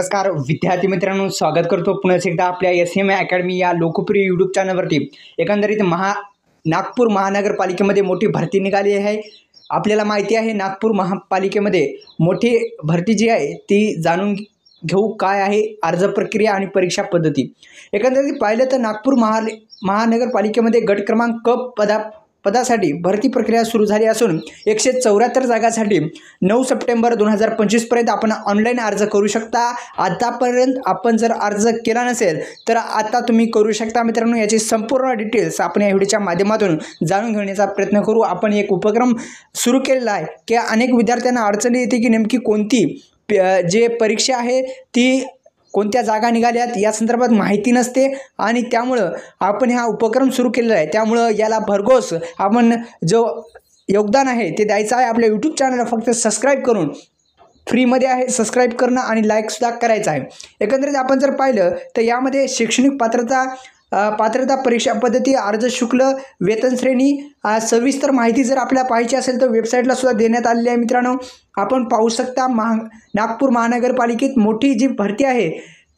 नमस्कार विद्यार्थी मित्रांनो, स्वागत करतो पुन्हा एकदा आपल्या SMI अकॅडमी या लोकप्रिय यूट्यूब चॅनलवरती। एकंदरीत नागपूर महानगरपालिकेमध्ये मोठी भरती निघाली आहे। आपल्याला माहिती आहे नागपूर महापालिकेमध्ये मोठी भरती जी आहे ती जाणून घेऊ काय आहे अर्ज प्रक्रिया आणि परीक्षा पद्धती। एकंदरीत पाहिलं तर नागपूर महानगरपालिकेमध्ये गट क्रमांक पदासाठी भरती प्रक्रिया सुरू झाली असून 174 जागांसाठी 9 सप्टेंबर 2025 पर्यंत आपण ऑनलाईन अर्ज करू शकता। आतापर्यंत आपण जर अर्ज केला नसेल तर आता तुम्ही करू शकता। मित्रांनो, याची संपूर्ण डिटेल्स आपण या व्हिडिओच्या माध्यमातून जाणून घेण्याचा प्रयत्न करू। आपण एक उपक्रम सुरू केलेला आहे की अनेक विद्यार्थ्यांना अडचण येते की नेमकी कोणती जे परीक्षा आहे ती कोणत्या जागा निघाल्यात या संदर्भात माहिती नसते आणि त्यामुळे आपण हा उपक्रम सुरू केलेला आहे। त्यामुळे याला भरघोस आपण जो योगदान आहे ते द्यायचं आहे। आपल्या यूट्यूब चॅनलला फक्त सबस्क्राईब करून फ्रीमध्ये आहे, सबस्क्राईब करणं आणि लाईकसुद्धा करायचं आहे। एकंदरीत आपण जर पाहिलं तर यामध्ये शैक्षणिक पात्रता परीक्षा पद्धती, अर्ज शुल्क, वेतन श्रेणी सविस्तर माहिती जर आपल्याला पाहिजे असेल तर वेबसाईटला सुद्धा देण्यात आलेली आहे। मित्रांनो, आपण पाहू शकता नागपूर महानगरपालिकेत मोठी जी भरती आहे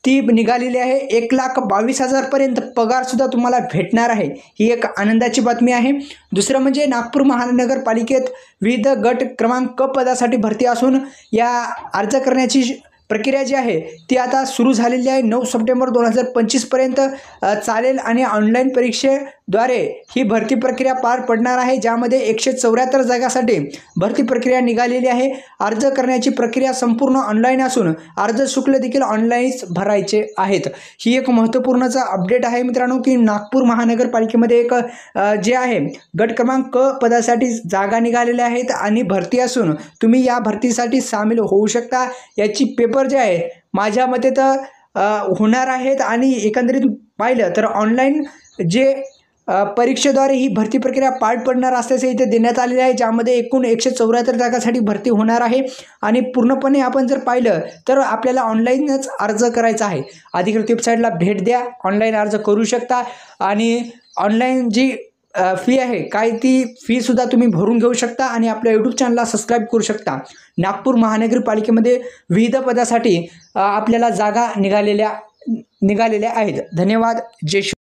ती निघालेली आहे। 1,22,000 पर्यंत पगार सुद्धा तुम्हाला भेटणार आहे। ही एक आनंदाची बातमी आहे। दुसरं म्हणजे नागपूर महानगरपालिकेत विविध गट क्रमांक पदासाठी भरती असून या अर्ज करण्याची प्रक्रिया जी आहे ती आता सुरू झालेली आहे। 9 सप्टेंबर 2025 पर्यंत चालेल आणि ऑनलाईन परीक्षेद्वारे ही भरती प्रक्रिया पार पडणार आहे, ज्यामध्ये 174 जागांसाठी भरती प्रक्रिया निघालेली आहे। अर्ज करण्याची प्रक्रिया संपूर्ण ऑनलाईन असून अर्ज शुल्क देखील ऑनलाईनच भरायचे आहेत। ही एक महत्त्वपूर्णचा अपडेट आहे मित्रांनो की नागपूर महानगरपालिकेमध्ये एक जे आहे गट क्रमांक पदासाठी जागा निघालेल्या आहेत आणि भरती असून तुम्ही या भरतीसाठी सामील होऊ शकता। याची पेपर जे आहे माझ्या मते तर होणार आहेत आणि एकंदरीत पाहिलं तर ऑनलाईन जे परीक्षेद्वारे ही भरती प्रक्रिया पार पडणार असल्याचे इथे देण्यात आलेले आहे, ज्यामध्ये एकूण 174 जागांसाठी भरती होणार आहे आणि पूर्णपणे आपण जर पाहिलं तर आपल्याला ऑनलाईनच अर्ज करायचा आहे। अधिकृत वेबसाईटला भेट द्या, ऑनलाईन अर्ज करू शकता आणि ऑनलाईन जी फी आहे काय ती फीसुद्धा तुम्ही भरून घेऊ शकता आणि आपल्या यूट्यूब चॅनलला सबस्क्राईब करू शकता। नागपूर महानगरपालिकेमध्ये विविध पदासाठी आपल्याला जागा निघालेल्या आहेत। धन्यवाद। जय श्री